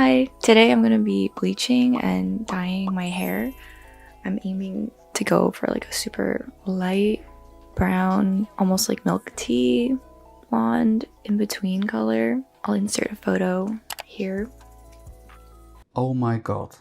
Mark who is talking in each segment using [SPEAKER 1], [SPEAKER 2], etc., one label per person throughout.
[SPEAKER 1] Hi! Today I'm gonna be bleaching and dyeing my hair. I'm aiming to go for like a super light brown, almost like milk tea, blonde, in between color. I'll insert a photo here.
[SPEAKER 2] Oh my god.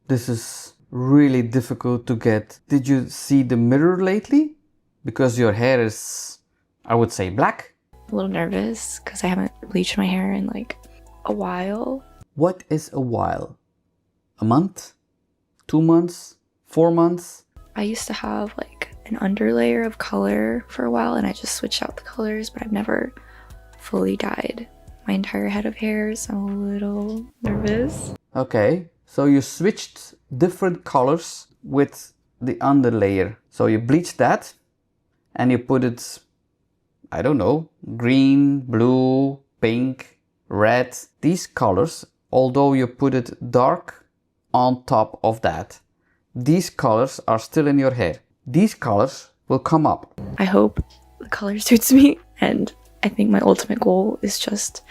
[SPEAKER 2] This is really difficult to get. Did you see the mirror lately? Because your hair is, I would say, black.
[SPEAKER 1] A little nervous because I haven't bleached my hair in like a while.
[SPEAKER 2] What is a while? A month? 2 months? 4 months?
[SPEAKER 1] I used to have like an underlayer of color for a while and I just switched out the colors, but I've never fully dyed my entire head of hair, so I'm a little nervous.
[SPEAKER 2] Okay, so you switched different colors with the underlayer. So you bleached that and you put it, I don't know, green, blue, pink, red. These colors, although you put it dark on top of that, these colors are still in your hair. These colors will come up.
[SPEAKER 1] I hope the color suits me, and I think my ultimate goal is just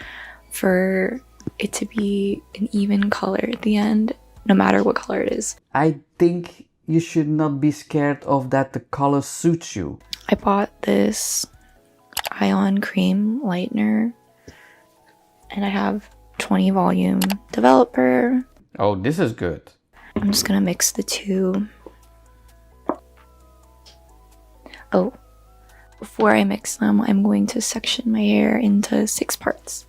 [SPEAKER 1] for it to be an even color at the end, no matter what color it is.
[SPEAKER 2] I think you should not be scared of that the color suits you.
[SPEAKER 1] I bought this Ion Creme Lightener, and I have 20 volume developer.
[SPEAKER 2] Oh, this is good.
[SPEAKER 1] I'm just gonna mix the two. Oh, before I mix them, I'm going to section my hair into 6 parts.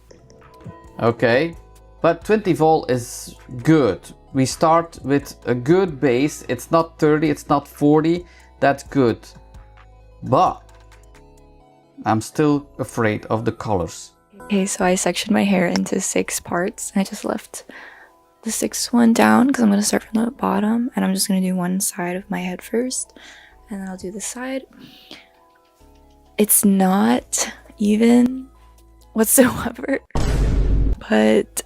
[SPEAKER 2] Okay, but 20 volt is good. We start with a good base. It's not 30, it's not 40. That's good. But I'm still afraid of the colors.
[SPEAKER 1] Okay, so I sectioned my hair into 6 parts. I just left the 6th one down because I'm going to start from the bottom, and I'm just going to do one side of my head first, and then I'll do this side. It's not even whatsoever, but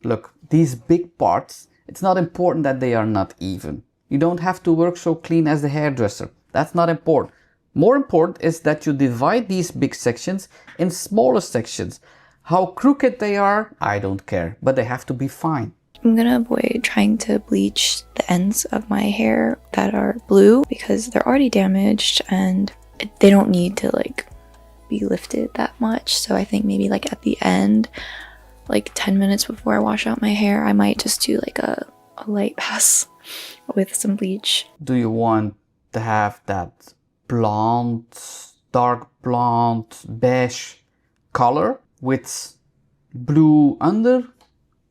[SPEAKER 2] look, these big parts, it's not important that they are not even. You don't have to work so clean as the hairdresser. That's not important. More important is that you divide these big sections in smaller sections. How crooked they are, I don't care, but they have to be fine.
[SPEAKER 1] I'm gonna avoid trying to bleach the ends of my hair that are blue because they're already damaged and they don't need to like be lifted that much. So I think maybe like at the end, like 10 minutes before I wash out my hair, I might just do like a light pass with some bleach.
[SPEAKER 2] Do you want to have that blonde, dark blonde, beige color with blue under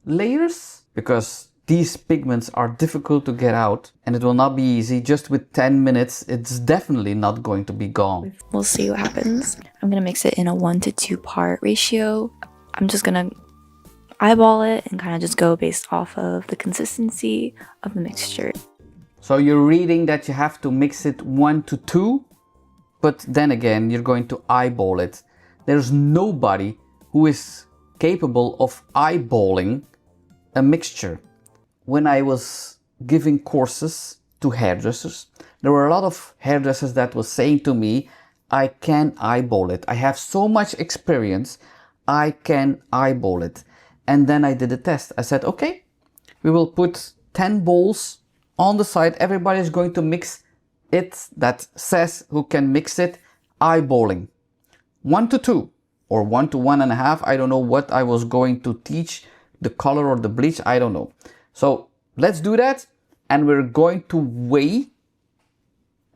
[SPEAKER 2] layers? Because these pigments are difficult to get out and it will not be easy. Just with 10 minutes, it's definitely not going to be gone.
[SPEAKER 1] We'll see what happens. I'm gonna mix it in a 1 to 2 part ratio. I'm just gonna eyeball it and kind of just go based off of the consistency of the mixture.
[SPEAKER 2] So you're reading that you have to mix it 1 to 2, but then again, you're going to eyeball it. There's nobody who is capable of eyeballing a mixture. When I was giving courses to hairdressers, there were a lot of hairdressers that was saying to me, I can eyeball it. I have so much experience, I can eyeball it. And then I did a test. I said, okay, we will put 10 bowls on the side. Everybody is going to mix it that says who can mix it, eyeballing. 1 to 2 or 1 to 1.5. I don't know what I was going to teach, the color or the bleach, I don't know. So let's do that, and we're going to weigh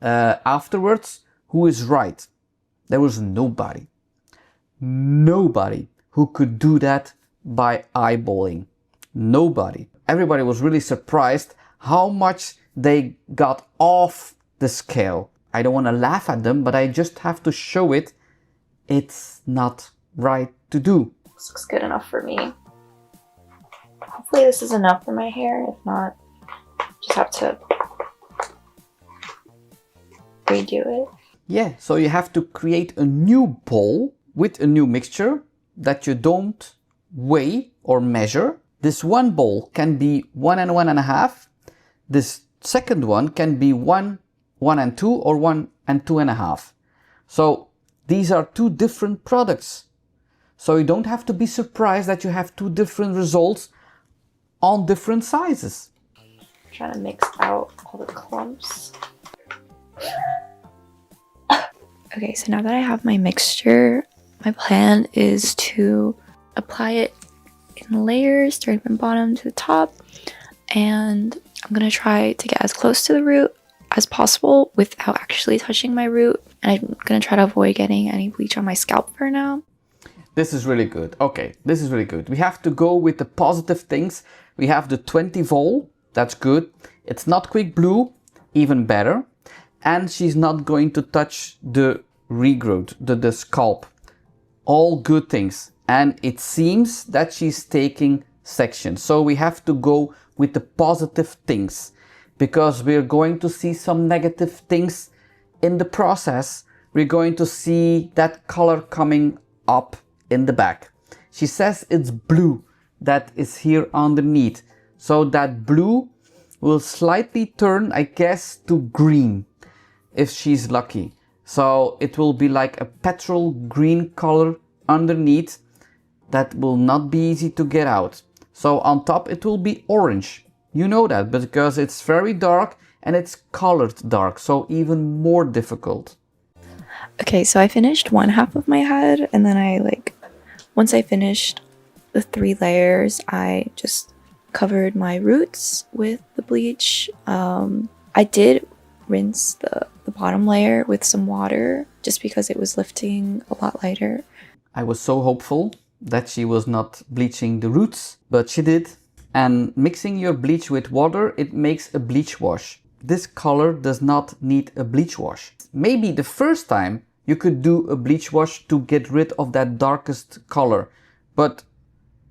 [SPEAKER 2] afterwards who is right. There was nobody who could do that by eyeballing. Nobody. Everybody was really surprised how much they got off the scale. I don't want to laugh at them, but I just have to show it. It's not right to do.
[SPEAKER 1] This looks good enough for me. Hopefully this is enough for my hair. If not, just have to redo it.
[SPEAKER 2] Yeah, so you have to create a new bowl with a new mixture that you don't weigh or measure. This one bowl can be 1 and 1.5. This second one can be 1, 1 and 2, or 1 and 2.5. So these are 2 different products. So you don't have to be surprised that you have 2 different results on different sizes.
[SPEAKER 1] Trying to mix out all the clumps. Okay, so now that I have my mixture, my plan is to apply it in layers, starting from bottom to the top, and I'm gonna try to get as close to the root as possible without actually touching my root, and I'm gonna try to avoid getting any bleach on my scalp for now.
[SPEAKER 2] This is really good. Okay, this is really good. We have to go with the positive things. We have the 20 vol, that's good. It's not quick blue, even better. And she's not going to touch the regrowth, the scalp. All good things. And it seems that she's taking sections. So we have to go with the positive things, because we're going to see some negative things in the process. We're going to see that color coming up in the back. She says it's blue that is here underneath. So that blue will slightly turn, I guess, to green if she's lucky. So it will be like a petrol green color underneath that will not be easy to get out. So on top it will be orange. You know that, because it's very dark and it's colored dark, so even more difficult.
[SPEAKER 1] Okay, so I finished one half of my head, and then once I finished the 3 layers, I just covered my roots with the bleach. I did rinse the bottom layer with some water just because it was lifting a lot lighter.
[SPEAKER 2] I was so hopeful that she was not bleaching the roots, but she did. And mixing your bleach with water, it makes a bleach wash. This color does not need a bleach wash. Maybe the first time you could do a bleach wash to get rid of that darkest color, but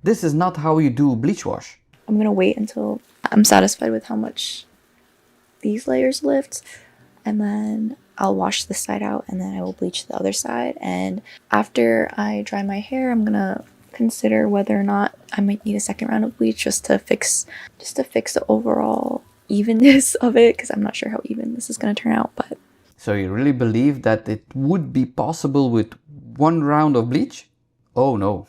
[SPEAKER 2] this is not how you do a bleach wash.
[SPEAKER 1] I'm gonna wait until I'm satisfied with how much these layers lift, and then I'll wash this side out, and then I will bleach the other side. And after I dry my hair, I'm gonna consider whether or not I might need a second round of bleach just to fix the overall evenness of it, because I'm not sure how even this is gonna turn out. But
[SPEAKER 2] so you really believe that it would be possible with 1 round of bleach? Oh no.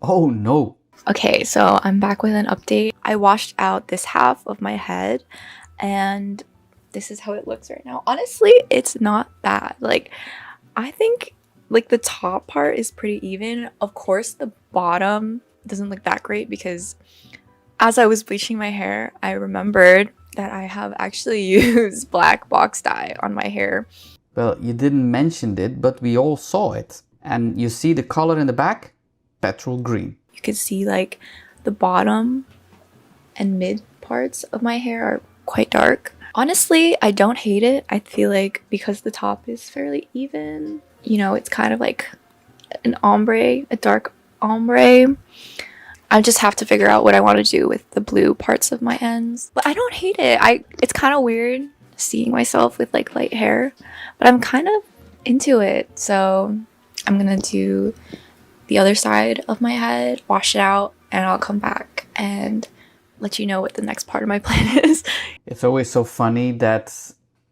[SPEAKER 2] Oh no.
[SPEAKER 1] okay, so I'm back with an update. I washed out this half of my head, and this is how it looks right now. Honestly, it's not bad. Like, I think like the top part is pretty even. Of course, the bottom doesn't look that great, because as I was bleaching my hair, I remembered that I have actually used black box dye on my hair.
[SPEAKER 2] Well, you didn't mention it, but we all saw it. And you see the color in the back? Petrol green.
[SPEAKER 1] You could see like the bottom and mid parts of my hair are quite dark. Honestly, I don't hate it. I feel like because the top is fairly even, you know, it's kind of like an ombre, a dark ombre. I just have to figure out what I want to do with the blue parts of my ends. But I don't hate it. It's kind of weird seeing myself with like light hair, but I'm kind of into it. So I'm gonna do the other side of my head, wash it out, and I'll come back and let you know what the next part of my plan is.
[SPEAKER 2] It's always so funny that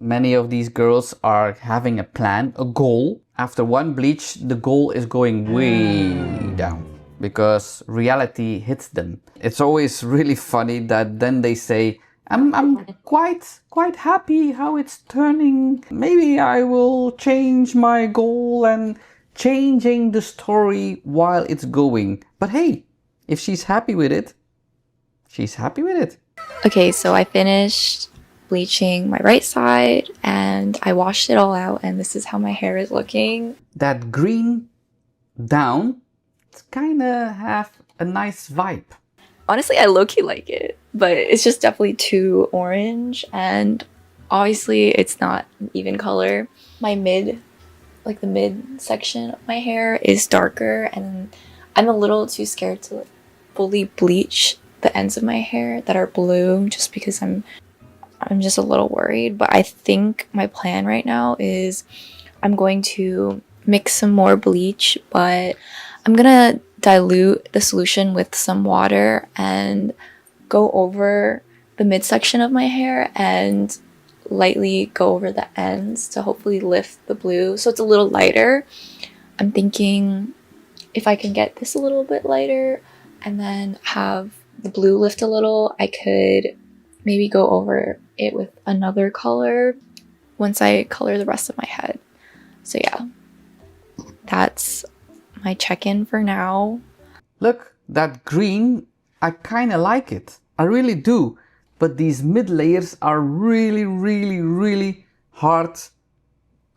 [SPEAKER 2] many of these girls are having a plan, a goal. After one bleach, the goal is going way down because reality hits them. It's always really funny that then they say, I'm quite happy how it's turning. Maybe I will change my goal, and changing the story while it's going. But hey, if she's happy with it, she's happy with it.
[SPEAKER 1] Okay, so I finished bleaching my right side and I washed it all out, and this is how my hair is looking.
[SPEAKER 2] That green down, it's kind of have a nice vibe.
[SPEAKER 1] Honestly, I low-key like it, but it's just definitely too orange, and obviously it's not an even color. My mid section of my hair is darker, and I'm a little too scared to fully bleach the ends of my hair that are blue, just because I'm just a little worried. But I think my plan right now is I'm going to mix some more bleach, but I'm gonna dilute the solution with some water and go over the midsection of my hair and lightly go over the ends to hopefully lift the blue so it's a little lighter. I'm thinking if I can get this a little bit lighter and then have the blue lift a little, I could maybe go over it with another color once I color the rest of my head. So yeah, that's my check-in for now.
[SPEAKER 2] Look, that green, I kind of like it. I really do. But these mid layers are really hard,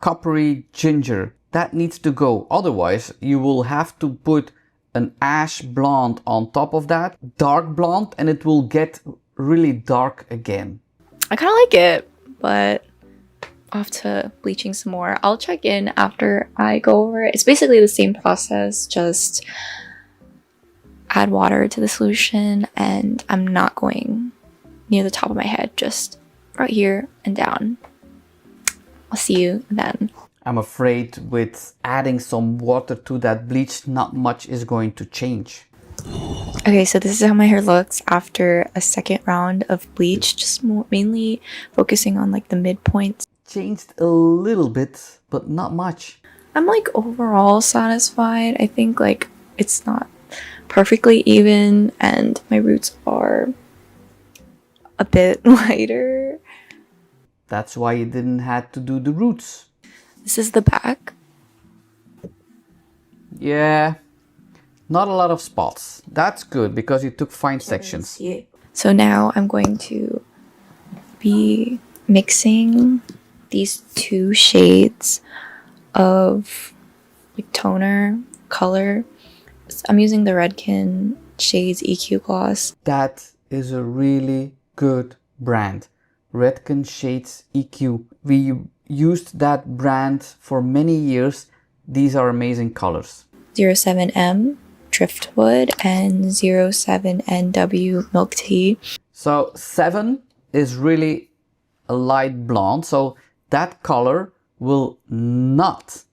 [SPEAKER 2] coppery ginger. That needs to go. Otherwise, you will have to put an ash blonde on top of that, dark blonde, and it will get really dark again.
[SPEAKER 1] I kind of like it, but off to bleaching some more. I'll check in after I go over it. It's basically the same process, just add water to the solution, and I'm not going near the top of my head, just right here and down. I'll see you then.
[SPEAKER 2] I'm afraid with adding some water to that bleach, not much is going to change.
[SPEAKER 1] Okay, so this is how my hair looks after a second round of bleach, just mainly focusing on like the midpoints.
[SPEAKER 2] Changed a little bit, but not much.
[SPEAKER 1] I'm like overall satisfied. I think like it's not perfectly even and my roots are a bit lighter.
[SPEAKER 2] That's why you didn't have to do the roots.
[SPEAKER 1] This is the back.
[SPEAKER 2] Yeah, not a lot of spots. That's good because you took fine sections.
[SPEAKER 1] So now I'm going to be mixing these two shades of like toner color. I'm using the Redken Shades EQ gloss.
[SPEAKER 2] That is a really good brand. Redken Shades EQ. We used that brand for many years. These are amazing colors.
[SPEAKER 1] 07M Driftwood and 07NW Milk Tea.
[SPEAKER 2] So 7 is really a light blonde. So that color will not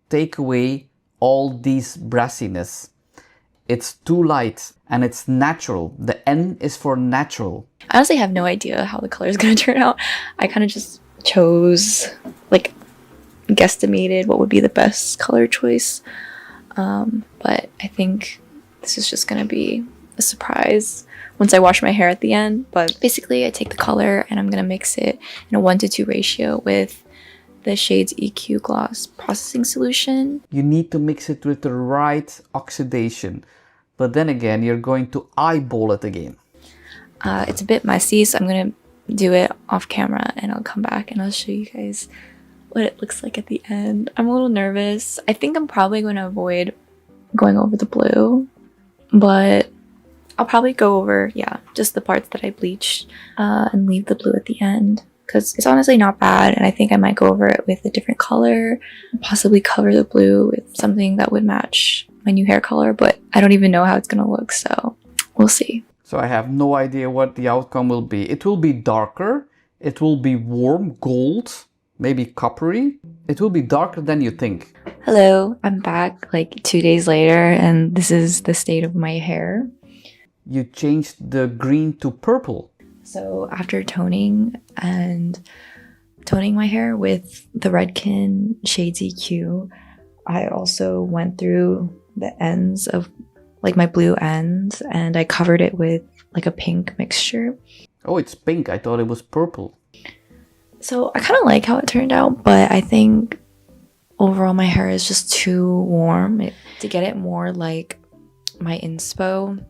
[SPEAKER 2] take away all these brassiness. It's too light and it's natural. The N is for natural.
[SPEAKER 1] I honestly have no idea how the color is going to turn out. I kind of just chose, like, guesstimated what would be the best color choice. But I think this is just going to be a surprise once I wash my hair at the end. But basically, I take the color and I'm going to mix it in a 1:2 ratio with the Shades EQ Gloss Processing Solution.
[SPEAKER 2] You need to mix it with the right oxidation. But then again, you're going to eyeball it again.
[SPEAKER 1] It's a bit messy, so I'm going to do it off camera and I'll come back and I'll show you guys what it looks like at the end. I'm a little nervous. I think I'm probably going to avoid going over the blue, but I'll probably go over, yeah, just the parts that I bleached and leave the blue at the end because it's honestly not bad, and I think I might go over it with a different color, possibly cover the blue with something that would match my new hair color, but I don't even know how it's going to look, so we'll see.
[SPEAKER 2] So I have no idea what the outcome will be. It will be darker, it will be warm gold, maybe coppery. It will be darker than you think.
[SPEAKER 1] Hello, I'm back like 2 days later and this is the state of my hair.
[SPEAKER 2] You changed the green to purple.
[SPEAKER 1] So after toning my hair with the Redken Shades EQ, I also went through the ends of like my blue ends and I covered it with like a pink mixture.
[SPEAKER 2] Oh, it's pink. I thought it was purple.
[SPEAKER 1] So I kind of like how it turned out, but I think overall my hair is just too warm. To get it more like my inspo,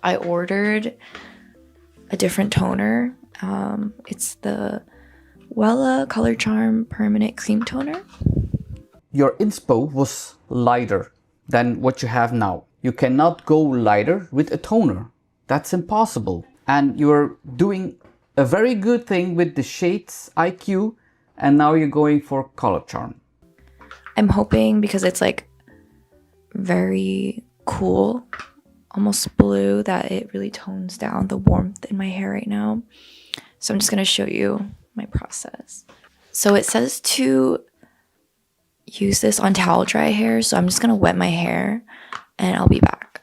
[SPEAKER 1] I ordered a different toner. It's the Wella Color Charm Permanent Cream Toner.
[SPEAKER 2] Your inspo was lighter than what you have now. You cannot go lighter with a toner. That's impossible. And you're doing a very good thing with the Shades IQ, and now you're going for Color Charm.
[SPEAKER 1] I'm hoping because it's like very cool, almost blue, that it really tones down the warmth in my hair right now. So I'm just going to show you my process. So it says to use this on towel dry hair, so I'm just going to wet my hair and I'll be back.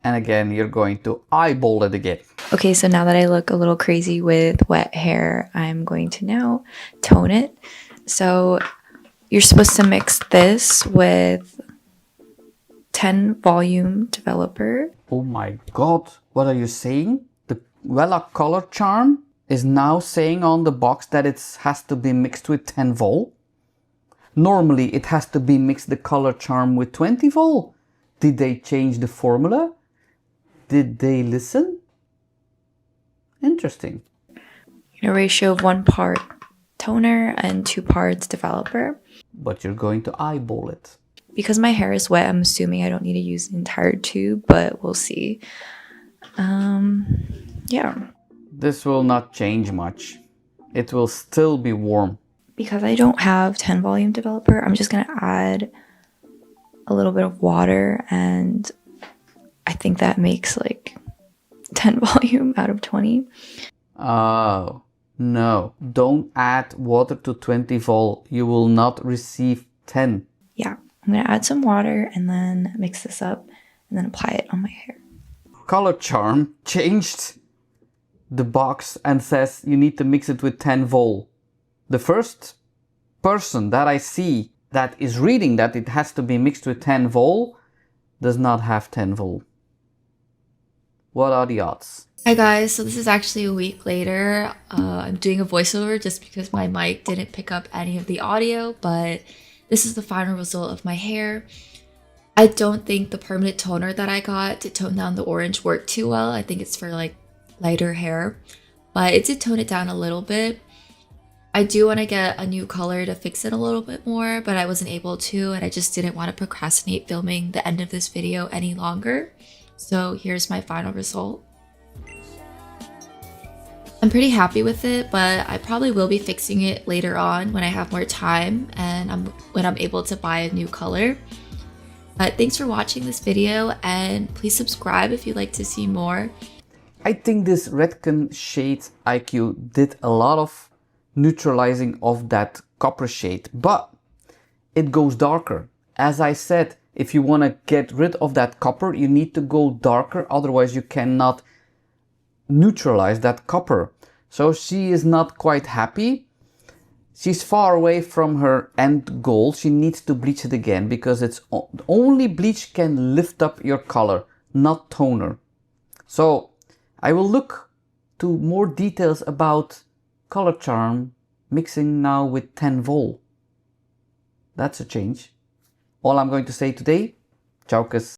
[SPEAKER 2] And again, you're going to eyeball it again.
[SPEAKER 1] Okay, so now that I look a little crazy with wet hair, I'm going to now tone it. So you're supposed to mix this with 10 volume developer.
[SPEAKER 2] Oh my god, what are you saying? The Wella Color Charm is now saying on the box that it has to be mixed with 10 vol. Normally it has to be mixed the color charm with 20 vol. Did they change the formula? Did they listen? Interesting.
[SPEAKER 1] In a ratio of 1 part toner and 2 parts developer.
[SPEAKER 2] But you're going to eyeball it.
[SPEAKER 1] Because my hair is wet, I'm assuming I don't need to use the entire tube, but we'll see. Yeah.
[SPEAKER 2] This will not change much. It will still be warm.
[SPEAKER 1] Because I don't have 10 volume developer, I'm just going to add a little bit of water, and I think that makes like 10 volume out of 20.
[SPEAKER 2] Oh, no. Don't add water to 20 vol. You will not receive 10.
[SPEAKER 1] Yeah, I'm going to add some water and then mix this up and then apply it on my hair.
[SPEAKER 2] Color Charm changed the box and says you need to mix it with 10 vol. The first person that I see that is reading that it has to be mixed with 10 vol does not have 10 vol. What are the odds?
[SPEAKER 3] Hi guys, so this is actually a week later. I'm doing a voiceover just because my mic didn't pick up any of the audio, but this is the final result of my hair. I don't think the permanent toner that I got to tone down the orange worked too well. I think it's for like lighter hair, but it did tone it down a little bit. I do want to get a new color to fix it a little bit more, but I wasn't able to, and I just didn't want to procrastinate filming the end of this video any longer. So here's my final result. I'm pretty happy with it, but I probably will be fixing it later on when I have more time and when I'm able to buy a new color. But thanks for watching this video, and please subscribe if you'd like to see more.
[SPEAKER 2] I think this Redken Shades EQ did a lot of neutralizing of that copper shade, but it goes darker. As I said, if you want to get rid of that copper, you need to go darker, otherwise you cannot neutralize that copper. So she is not quite happy. She's far away from her end goal. She needs to bleach it again, because it's only bleach can lift up your color, not toner. So I will look to more details about Color Charm mixing now with 10 vol. That's a change. All I'm going to say today, tchaukas.